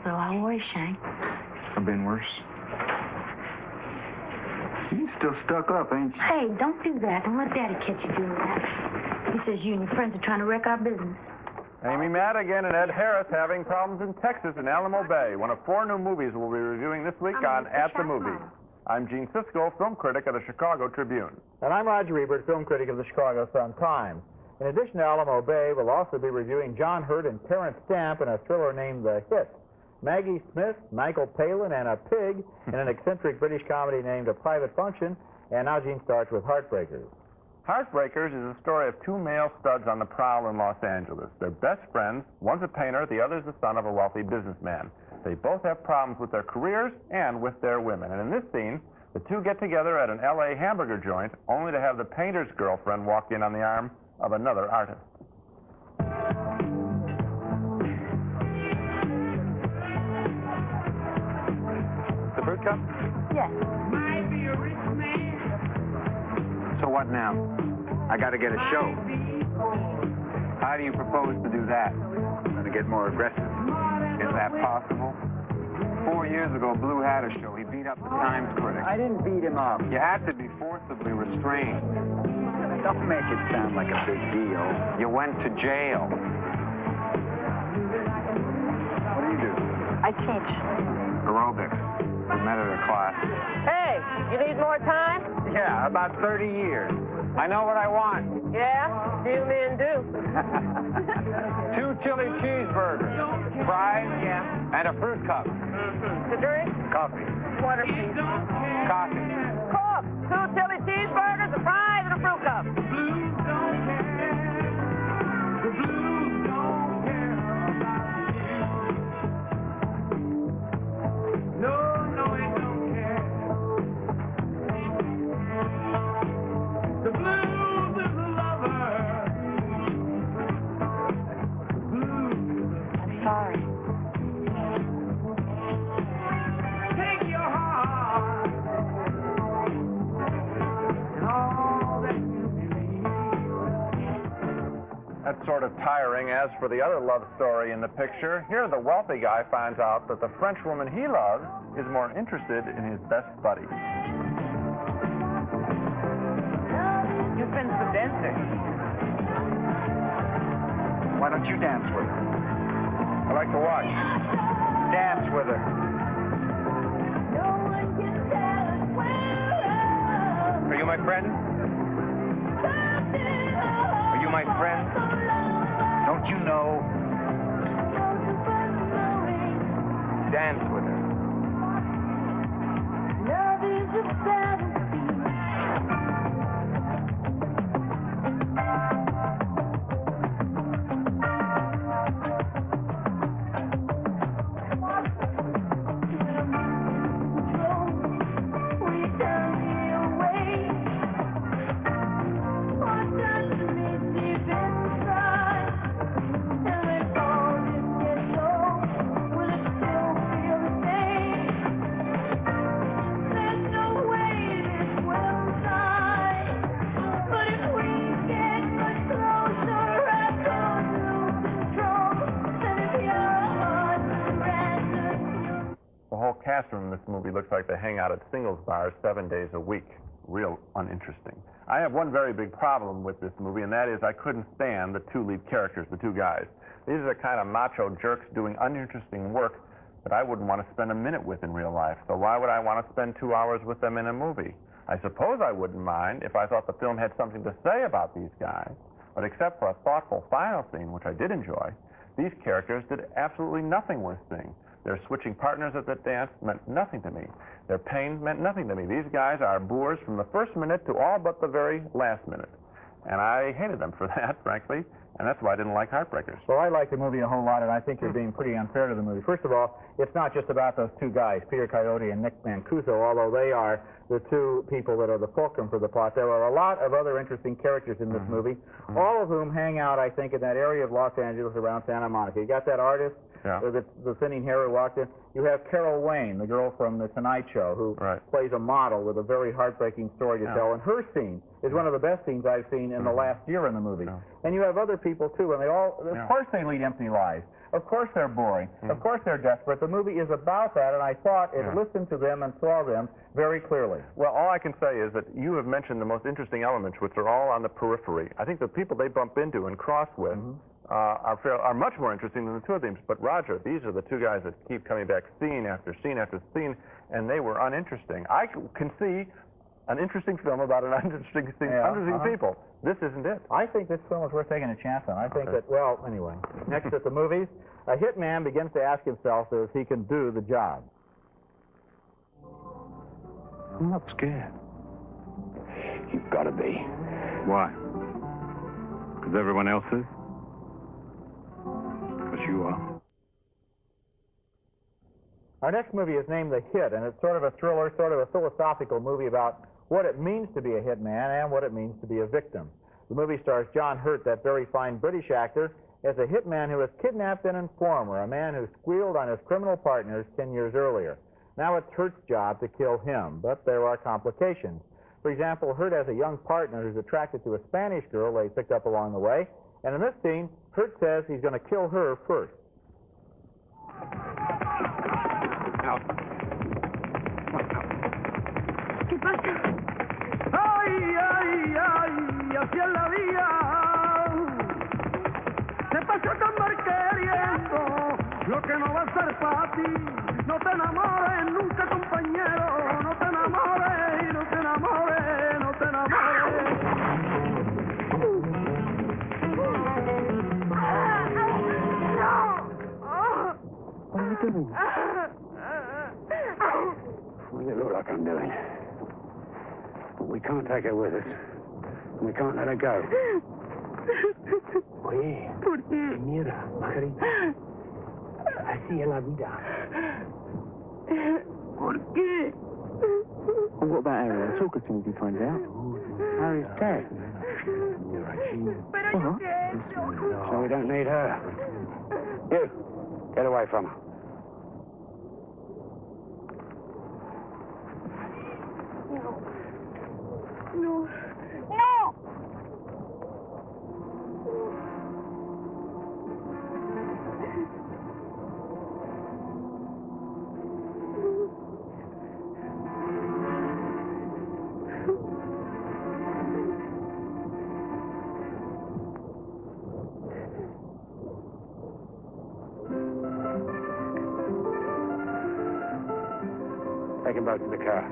though. How are you, Shank? I've been worse. You still stuck up, ain't you? Hey, don't do that. Don't let Daddy catch you doing that. He says you and your friends are trying to wreck our business. Amy Madigan and Ed Harris having problems in Texas in Alamo Bay. One of 4 new movies we'll be reviewing this week on At the Movies. I'm Gene Siskel, film critic of the Chicago Tribune. And I'm Roger Ebert, film critic of the Chicago Sun-Times. In addition to Alamo Bay, we'll also be reviewing John Hurt and Terrence Stamp in a thriller named The Hit, Maggie Smith, Michael Palin, and a pig in an eccentric British comedy named A Private Function. And now Gene starts with Heartbreakers. Heartbreakers is a story of 2 male studs on the prowl in Los Angeles. They're best friends. One's a painter, the other's the son of a wealthy businessman. They both have problems with their careers and with their women. And in this scene, the 2 get together at an L.A. hamburger joint, only to have the painter's girlfriend walk in on the arm of another artist. The fruit cup? Yes. So what now? I got to get a show. How do you propose to do that? I'm going to get more aggressive. Is that possible? 4 years ago, Blue had a show. He beat up the Times critic. I didn't beat him up. You had to be forcibly restrained. Don't make it sound like a big deal. You went to jail. What do? I teach. Aerobics. We met at a class. Hey, you need more time? Yeah, about 30 years. I know what I want. Yeah, few men do. 2 chili cheeseburgers, fries, and a fruit cup. To drink? Coffee. Water, please. Coffee. Coke, 2 chili cheeseburgers, a fries, and a fruit cup. That's sort of tiring. As for the other love story in the picture, here the wealthy guy finds out that the French woman he loves is more interested in his best buddy. You've been so dancing. Why don't you dance with her? I like to watch. Dance with her. Are you my friend? Are you my friend? Don't you know? Dance with her. The whole cast room in this movie looks like they hang out at singles bars 7 days a week. Real uninteresting. I have one very big problem with this movie, and that is I couldn't stand the 2 lead characters, the 2 guys. These are the kind of macho jerks doing uninteresting work that I wouldn't want to spend a minute with in real life. So why would I want to spend 2 hours with them in a movie? I suppose I wouldn't mind if I thought the film had something to say about these guys. But except for a thoughtful final scene, which I did enjoy, these characters did absolutely nothing worth seeing. Their switching partners at the dance meant nothing to me. Their pain meant nothing to me. These guys are boors from the first minute to all but the very last minute. And I hated them for that, frankly, and that's why I didn't like Heartbreakers. Well, I like the movie a whole lot, and I think you're being pretty unfair to the movie. First of all, it's not just about those 2 guys, Peter Coyote and Nick Mancuso, although they are the 2 people that are the fulcrum for the plot. There are a lot of other interesting characters in this movie, all of whom hang out, I think, in that area of Los Angeles around Santa Monica. You got that artist, the thinning hair who walked in. You have Carol Wayne, the girl from The Tonight Show, who plays a model with a very heartbreaking story to tell, and her scene is one of the best scenes I've seen in the last year in the movie. And you have other people, too, and they all, of course they lead empty lives. Of course they're boring. Of course they're desperate. The movie is about that, and I thought it listened to them and saw them very clearly. Well, all I can say is that you have mentioned the most interesting elements, which are all on the periphery. I think the people they bump into and cross with are much more interesting than the two of them. But, Roger, these are the two guys that keep coming back scene after scene after scene, and they were uninteresting. I can see an interesting film about an uninteresting people. This isn't it. I think this film is worth taking a chance on. I think that, well, anyway, next at the movies, a hitman begins to ask himself if he can do the job. I'm not scared. You've got to be. Why? Because everyone else is? Because you are. Our next movie is named The Hit, and it's sort of a thriller, sort of a philosophical movie about what it means to be a hitman and what it means to be a victim. The movie stars John Hurt, that very fine British actor, as a hitman who has kidnapped an informer, a man who squealed on his criminal partners 10 years earlier. Now it's Hurt's job to kill him, but there are complications. For example, Hurt has a young partner who's attracted to a Spanish girl they picked up along the way, and in this scene, Hurt says he's going to kill her first. Out. ¿Qué pasa? Ay, ay, ay, así es la vida. Te pasa con andar queriendo lo que no va a ser para ti. No te enamores nunca, compañero. No te enamores, no te enamores, no te enamores. What are you doing? Well, you look like I'm doing. But we can't take her with us. And we can't let her go. Oye, ¿Por qué? mira, Margarita. Así es la vida. ¿Por qué? And what about Harry? Talk as soon as he finds out. Harry's dead. Pero yo qué. So we don't need her. You, get away from her. No. No. Take him both to the car.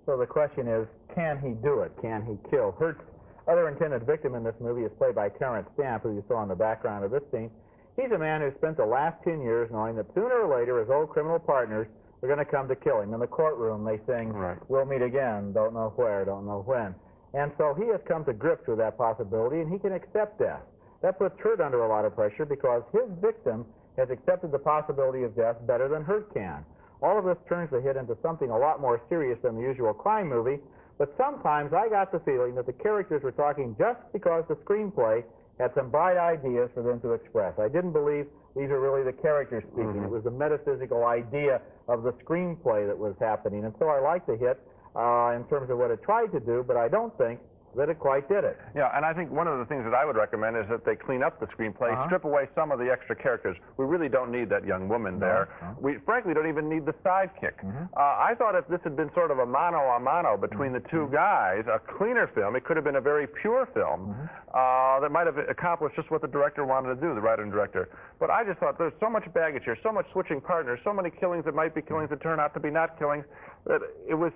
So the question is, can he do it? Can he kill? Hurt's other intended victim in this movie is played by Terrence Stamp, who you saw in the background of this scene. He's a man who spent the last 10 years knowing that sooner or later his old criminal partners are going to come to kill him. In the courtroom, they sing, "We'll meet again, don't know where, don't know when." And so he has come to grips with that possibility, and he can accept death. That puts Hurt under a lot of pressure because his victim has accepted the possibility of death better than Hurt can. All of this turns the hit into something a lot more serious than the usual crime movie, but sometimes I got the feeling that the characters were talking just because the screenplay had some bright ideas for them to express. I didn't believe these were really the characters speaking. It was the metaphysical idea of the screenplay that was happening. And so I liked the hit in terms of what it tried to do, but I don't think that it quite did it. Yeah, and I think one of the things that I would recommend is that they clean up the screenplay, strip away some of the extra characters. We really don't need that young woman there. We frankly don't even need the sidekick. I thought if this had been sort of a mano-a-mano between the two guys, a cleaner film, it could have been a very pure film that might have accomplished just what the director wanted to do, the writer and director. But I just thought there's so much baggage here, so much switching partners, so many killings that might be killings that turn out to be not killings, that it was...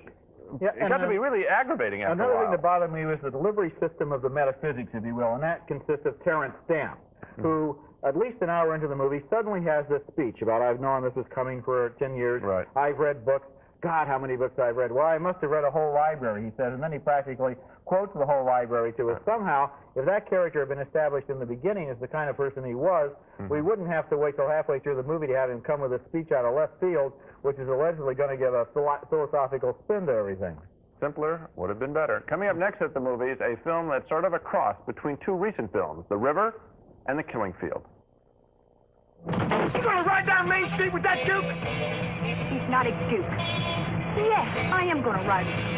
Yeah, it got to be really aggravating after a while. Another thing that bothered me was the delivery system of the metaphysics, if you will, and that consists of Terrence Stamp, who, at least an hour into the movie, suddenly has this speech about, "I've known this was coming for 10 years. Right. I've read books. God, how many books I've read. Well, I must have read a whole library," he says, and then he practically quotes the whole library to us. Somehow, if that character had been established in the beginning as the kind of person he was, we wouldn't have to wait till halfway through the movie to have him come with a speech out of left field, which is allegedly going to give a philosophical spin to everything. Simpler would have been better. Coming up next at the movies, a film that's sort of a cross between two recent films, The River and The Killing Field. You gonna ride down Main Street with that Duke? He's not a duke. Yes, I am going to ride with him.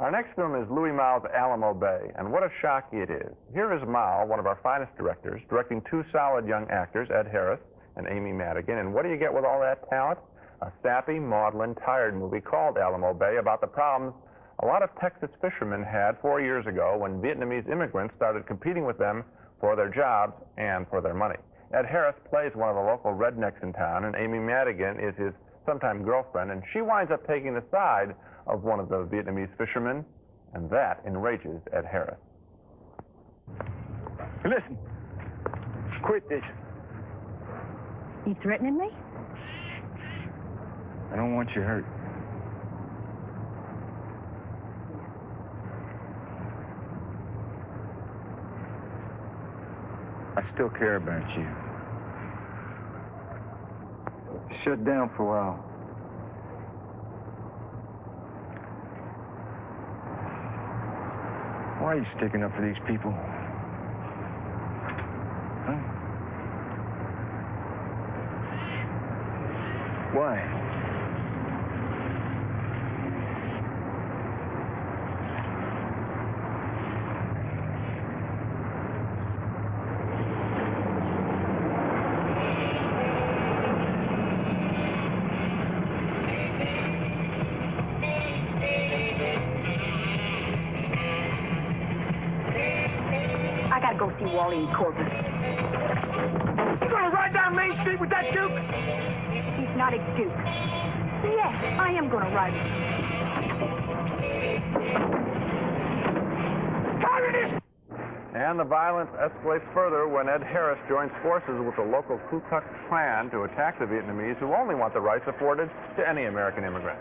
Our next film is Louis Malle's Alamo Bay, and what a shock it is. Here is Malle, one of our finest directors, directing two solid young actors, Ed Harris and Amy Madigan, and what do you get with all that talent? A sappy, maudlin, tired movie called Alamo Bay about the problems a lot of Texas fishermen had 4 years ago when Vietnamese immigrants started competing with them for their jobs and for their money. Ed Harris plays one of the local rednecks in town, and Amy Madigan is his sometime girlfriend, and she winds up taking the side of one of the Vietnamese fishermen, and that enrages Ed Harris. Listen, quit this. You threatening me? I don't want you hurt. I still care about you. Shut down for a while. Why are you sticking up for these people? Huh? Why? Go see Wally and Corpus. You gonna ride down Main Street with that Duke? He's not a Duke. Yes, I am gonna ride with him. Communist! And the violence escalates further when Ed Harris joins forces with the local Ku Klux Klan to attack the Vietnamese who only want the rights afforded to any American immigrant.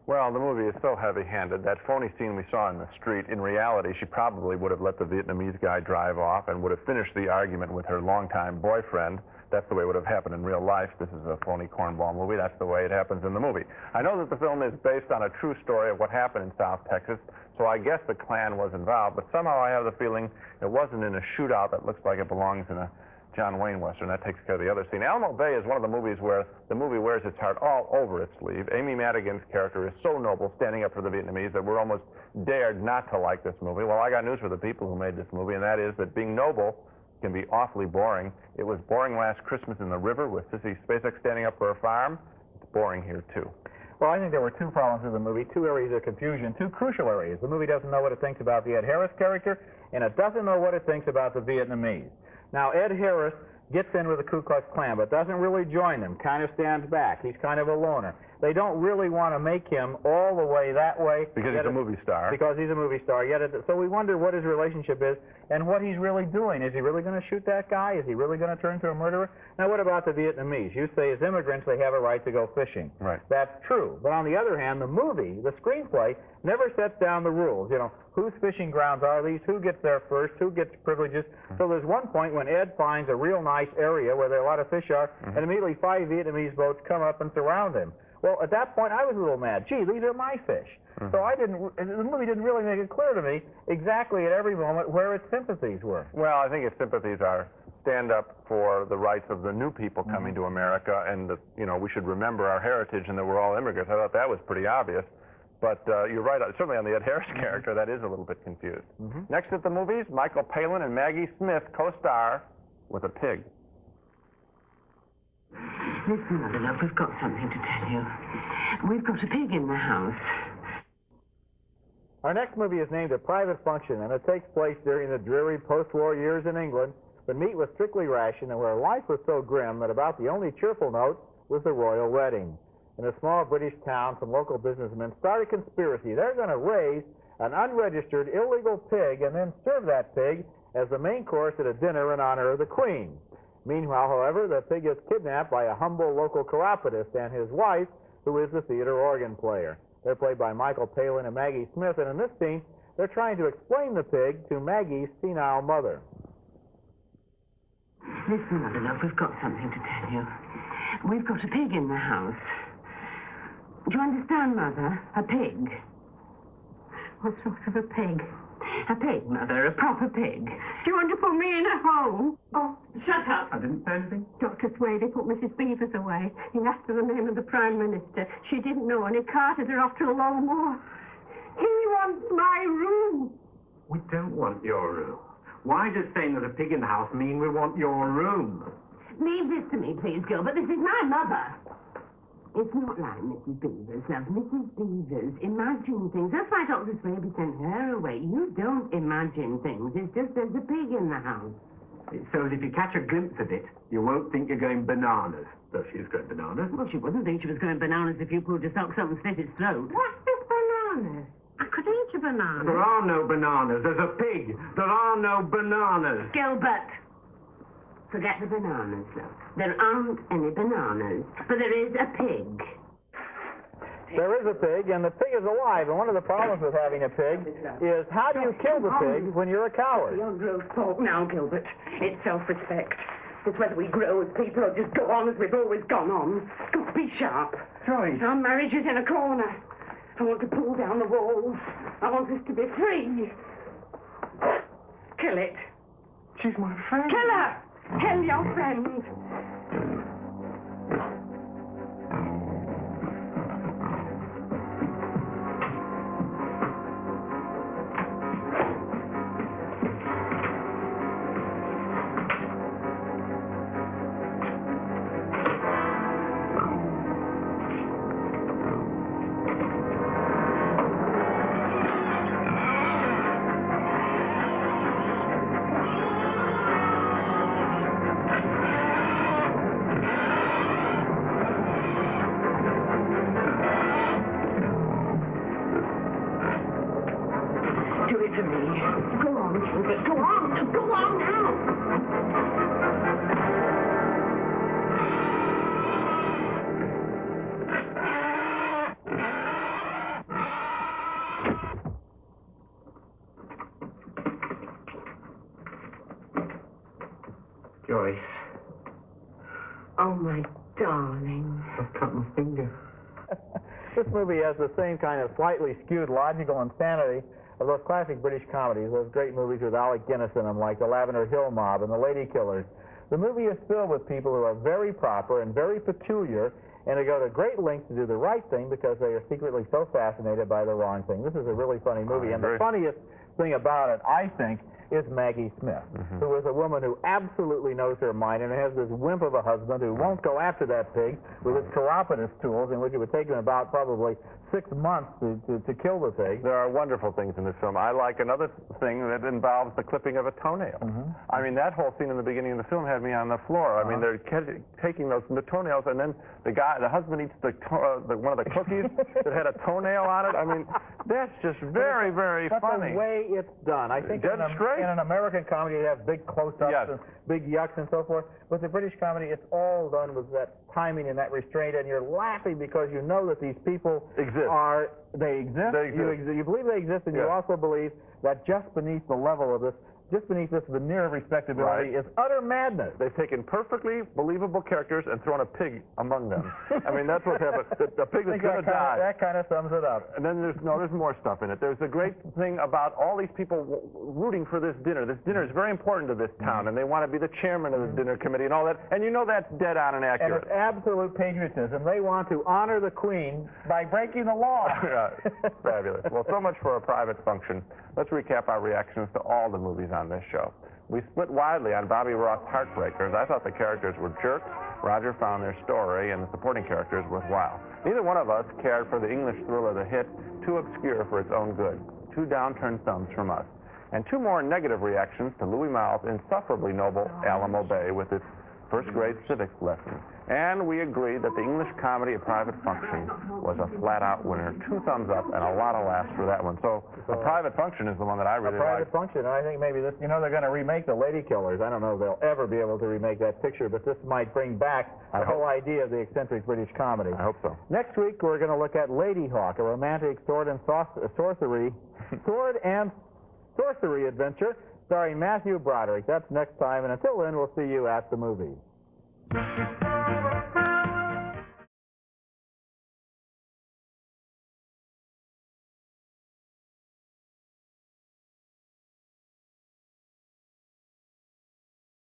Well, the movie is so heavy-handed. That phony scene we saw in the street, in reality, she probably would have let the Vietnamese guy drive off and would have finished the argument with her longtime boyfriend. That's the way it would have happened in real life. This is a phony cornball movie. That's the way it happens in the movie. I know that the film is based on a true story of what happened in South Texas, so I guess the Klan was involved, but somehow I have the feeling it wasn't in a shootout that looks like it belongs in a John Wayne Western. That takes care of the other scene. Alamo Bay is one of the movies where the movie wears its heart all over its sleeve. Amy Madigan's character is so noble, standing up for the Vietnamese, that we're almost dared not to like this movie. Well, I got news for the people who made this movie, and that is that being noble can be awfully boring. It was boring last Christmas in the river with Sissy Spacek standing up for her farm. It's boring here, too. Well, I think there were two problems with the movie, two areas of confusion, two crucial areas. The movie doesn't know what it thinks about the Ed Harris character, and it doesn't know what it thinks about the Vietnamese. Now, Ed Harris gets in with the Ku Klux Klan, but doesn't really join them, kind of stands back. He's kind of a loner. They don't really want to make him all the way that way. Because he's a movie star. Because he's a movie star. So we wonder what his relationship is and what he's really doing. Is he really going to shoot that guy? Is he really going to turn into a murderer? Now, what about the Vietnamese? You say as immigrants they have a right to go fishing. Right. That's true. But on the other hand, the movie, the screenplay, never sets down the rules. You know, whose fishing grounds are these? Who gets there first? Who gets privileges? So there's one point when Ed finds a real nice area where there are a lot of fish are, and immediately 5 Vietnamese boats come up and surround him. Well, at that point, I was a little mad. Gee, these are my fish. So the movie didn't really make it clear to me exactly at every moment where its sympathies were. Well, I think its sympathies are stand up for the rights of the new people coming to America, and that, you know, we should remember our heritage and that we're all immigrants. I thought that was pretty obvious. But you're right, certainly on the Ed Harris character, that is a little bit confused. Next at the movies, Michael Palin and Maggie Smith co-star with a pig. Listen, Mother, love, we've got something to tell you. We've got a pig in the house. Our next movie is named A Private Function, and it takes place during the dreary post-war years in England, when meat was strictly rationed and where life was so grim that about the only cheerful note was the royal wedding. in a small British town, some local businessmen start a conspiracy. They're going to raise an unregistered, illegal pig and then serve that pig as the main course at a dinner in honor of the Queen. Meanwhile, however, the pig is kidnapped by a humble local chiropodist and his wife, who is the theater organ player. They're played by Michael Palin and Maggie Smith, and in this scene, they're trying to explain the pig to Maggie's senile mother. Listen, Mother, love, we've got something to tell you. We've got a pig in the house. Do you understand, Mother? A pig. What sort of a pig? A pig, Mother, a proper pig. Do you want to put me in a hole? Oh, shut up. I didn't say anything. Dr. Swaley put Mrs. Beavers away. He asked her the name of the Prime Minister. She didn't know, and he carted her off to a long war. He wants my room. We don't want your room. Why does saying there's a pig in the house mean we want your room? Leave this to me, please, Gilbert. This is my mother. It's not like Mrs. Beavers, love. Mrs. Beavers imagines things. That's why Dr. Swaby sent her away. You don't imagine things. It's just there's a pig in the house. So that if you catch a glimpse of it, you won't think you're going bananas. Though she is going bananas. Well, she wouldn't think she was going bananas if you pulled your socks up and slit its throat. What's this bananas? I could eat a banana. There are no bananas. There's a pig. There are no bananas. Gilbert. Forget the bananas, love. There aren't any bananas, but there is a pig. There is a pig, and the pig is alive. And one of the problems with having a pig is how do you kill the pig when you're a coward? You're gross talk now, Gilbert. It's self-respect. It's whether we grow as people or just go on as we've always gone on. Don't be sharp. Joyce. Our marriage is in a corner. I want to pull down the walls. I want us to be free. Kill it. She's my friend. Kill her! Kill your friend. Joyce. Oh, my darling. I've cut my finger. This movie has the same kind of slightly skewed logical insanity of those classic British comedies, those great movies with Alec Guinness in them, like The Lavender Hill Mob and The Lady Killers. The movie is filled with people who are very proper and very peculiar, and they go to great lengths to do the right thing because they are secretly so fascinated by the wrong thing. This is a really funny movie, and the funniest thing about it, I think, is Maggie Smith, who is a woman who absolutely knows her mind and has this wimp of a husband who won't go after that pig with his chiropodist tools, in which it would take him about probably 6 months to kill the pig. There are wonderful things in this film. I like another thing that involves the clipping of a toenail. I mean, that whole scene in the beginning of the film had me on the floor. I mean, they're taking those toenails, and then the husband eats one of the cookies that had a toenail on it. I mean, that's just very, very funny. But the way it's done, I think in an American comedy you have big close-ups and big yucks and so forth. With the British comedy, it's all done with that timing and that restraint, and you're laughing because you know that these people exist. They exist. You believe they exist, and you also believe that just beneath the level of this, just beneath this veneer of respectability is utter madness. They've taken perfectly believable characters and thrown a pig among them. I mean, that's what's happened. The pig is going to die. That kind of sums it up. And then there's more stuff in it. There's a great thing about all these people rooting for this dinner. This dinner is very important to this town, and they want to be the chairman of the dinner committee and all that. And you know that's dead on and accurate. And it's absolute patriotism. They want to honor the Queen by breaking the law. Fabulous. Well, so much for a private function. Let's recap our reactions to all the movies on this show. We split widely on Bobby Ross's Heartbreakers. I thought the characters were jerks. Roger found their story and the supporting characters worthwhile. Neither one of us cared for the English thriller The Hit, too obscure for its own good. 2 downturned thumbs from us. And 2 more negative reactions to Louis Malle's insufferably noble Alamo Bay with its first-grade civics lesson. And we agreed that the English comedy A Private Function was a flat-out winner. 2 thumbs up and a lot of laughs for that one. So A Private Function is the one that I really like. A Private Function, and I think maybe this, you know, they're going to remake The Lady Killers. I don't know if they'll ever be able to remake that picture, but this might bring back the whole idea of the eccentric British comedy. I hope so. Next week, we're going to look at Lady Hawk, a romantic sword and sorcery adventure starring Matthew Broderick. That's next time, and until then, we'll see you at the movies.